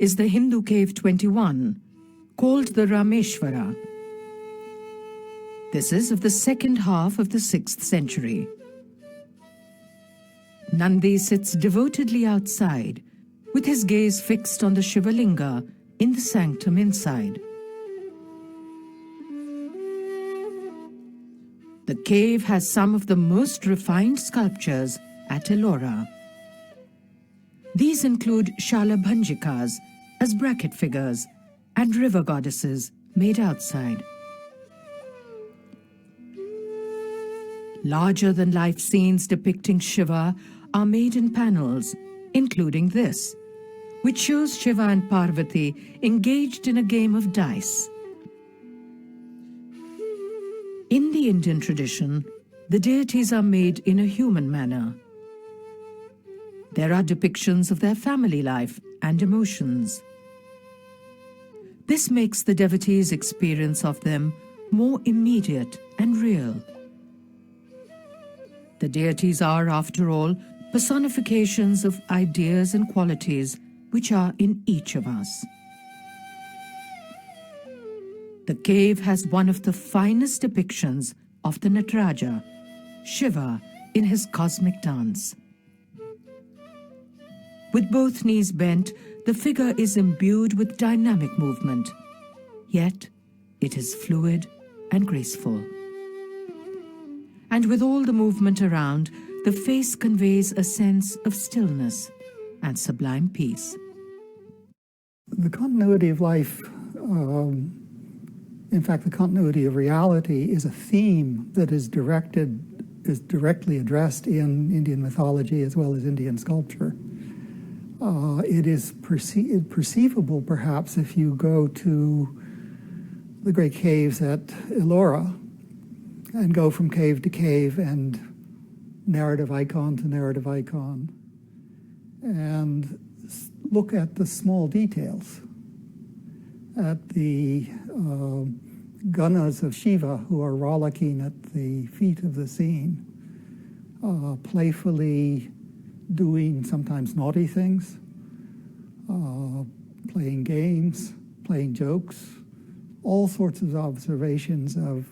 is the Hindu cave 21, called the Rameshwara. This is of the second half of the 6th century. Nandi sits devotedly outside, with his gaze fixed on the Shivalinga in the sanctum inside. The cave has some of the most refined sculptures at Ellora. These include Shalabhanjikas as bracket figures and river goddesses made outside. Larger-than-life scenes depicting Shiva are made in panels, including this, which shows Shiva and Parvati engaged in a game of dice. In the Indian tradition, the deities are made in a human manner. There are depictions of their family life and emotions. This makes the devotee's experience of them more immediate and real. The deities are, after all, personifications of ideas and qualities which are in each of us. The cave has one of the finest depictions of the Nataraja, Shiva, in his cosmic dance. With both knees bent, the figure is imbued with dynamic movement, yet it is fluid and graceful. And with all the movement around, the face conveys a sense of stillness and sublime peace. The continuity of life, in fact, the continuity of reality is a theme that is directly addressed in Indian mythology as well as Indian sculpture. It is perceivable, perhaps, if you go to the great caves at Ellora and go from cave to cave and narrative icon to narrative icon and look at the small details, at the ganas of Shiva who are rollicking at the feet of the scene, playfully doing sometimes naughty things, playing games, playing jokes, all sorts of observations of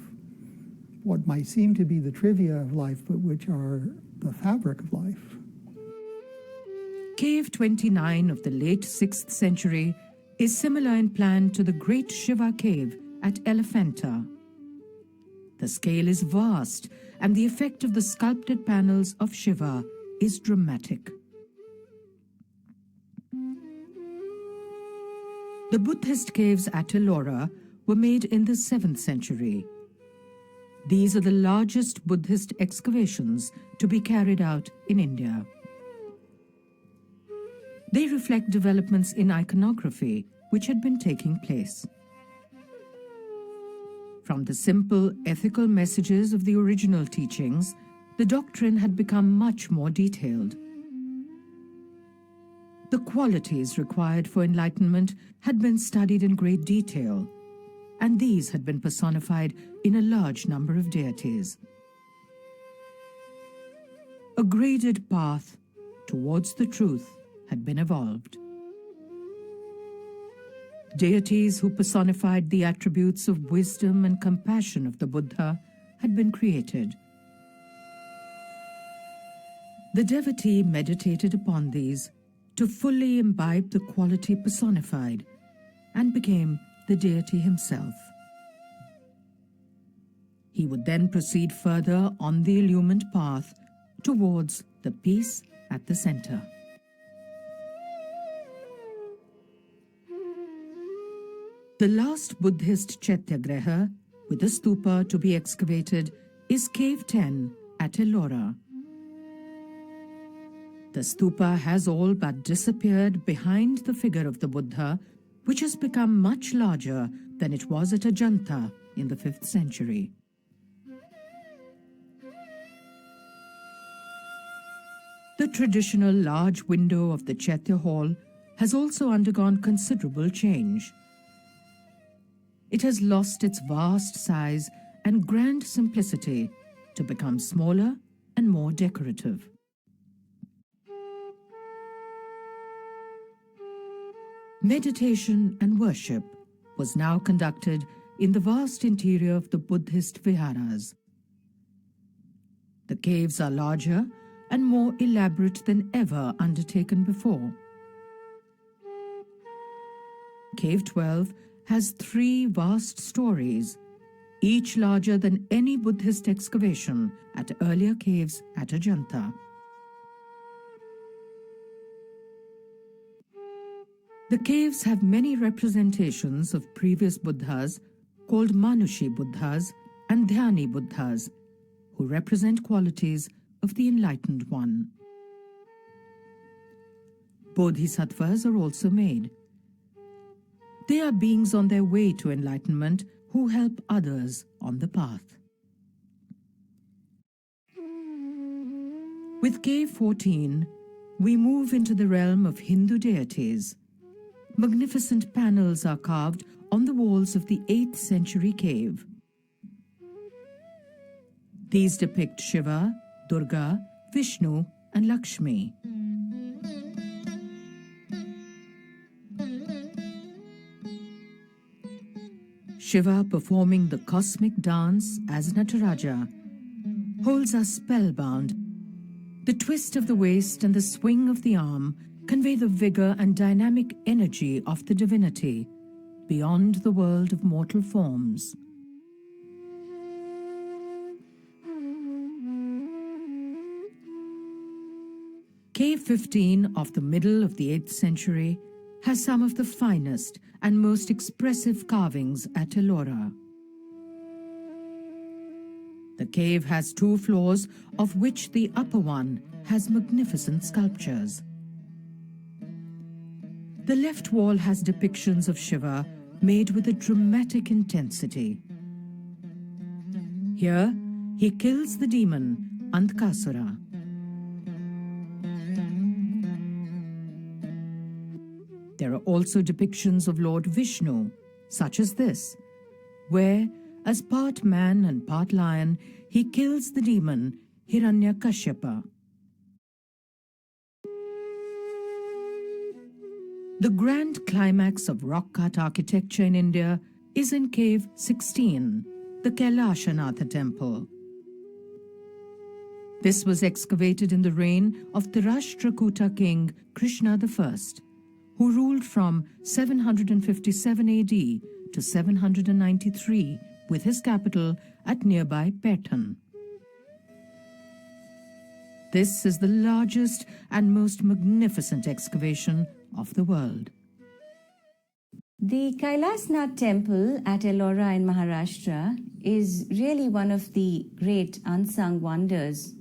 what might seem to be the trivia of life, but which are the fabric of life. Cave 29 of the late 6th century is similar in plan to the Great Shiva Cave at Elephanta. The scale is vast, and the effect of the sculpted panels of Shiva is dramatic. The Buddhist caves at Ellora were made in the 7th century. These are the largest Buddhist excavations to be carried out in India. They reflect developments in iconography which had been taking place. From the simple ethical messages of the original teachings, the doctrine had become much more detailed. The qualities required for enlightenment had been studied in great detail, and these had been personified in a large number of deities. A graded path towards the truth had been evolved. Deities who personified the attributes of wisdom and compassion of the Buddha had been created. The devotee meditated upon these to fully imbibe the quality personified and became the deity himself. He would then proceed further on the illumined path towards the peace at the center. The last Buddhist Chaityagraha, with a stupa to be excavated, is Cave 10 at Ellora. The stupa has all but disappeared behind the figure of the Buddha, which has become much larger than it was at Ajanta in the 5th century. The traditional large window of the Chaitya Hall has also undergone considerable change. It has lost its vast size and grand simplicity to become smaller and more decorative. Meditation and worship was now conducted in the vast interior of the Buddhist viharas. The caves are larger and more elaborate than ever undertaken before. Cave 12 has 3 vast stories, each larger than any Buddhist excavation at earlier caves at Ajanta. The caves have many representations of previous Buddhas called Manushi Buddhas and Dhyani Buddhas, who represent qualities of the Enlightened One. Bodhisattvas are also made. They are beings on their way to enlightenment who help others on the path. With Cave 14, we move into the realm of Hindu deities. Magnificent panels are carved on the walls of the 8th century cave. These depict Shiva, Durga, Vishnu, and Lakshmi. Shiva, performing the cosmic dance as Nataraja, holds us spellbound. The twist of the waist and the swing of the arm convey the vigor and dynamic energy of the divinity beyond the world of mortal forms. Cave 15 of the middle of the 8th century has some of the finest and most expressive carvings at Ellora. The cave has 2 floors, of which the upper one has magnificent sculptures. The left wall has depictions of Shiva made with a dramatic intensity. Here, he kills the demon Andhkasura. There are also depictions of Lord Vishnu, such as this, where, as part man and part lion, he kills the demon Hiranyakashipa. The grand climax of rock-cut architecture in India is in Cave 16, the Kailashanatha temple. This was excavated in the reign of Tirashtrakuta king Krishna I, who ruled from 757 AD to 793 with his capital at nearby Paitan. This is the largest and most magnificent excavation of the world. The Kailasnath temple at Ellora in Maharashtra is really one of the great unsung wonders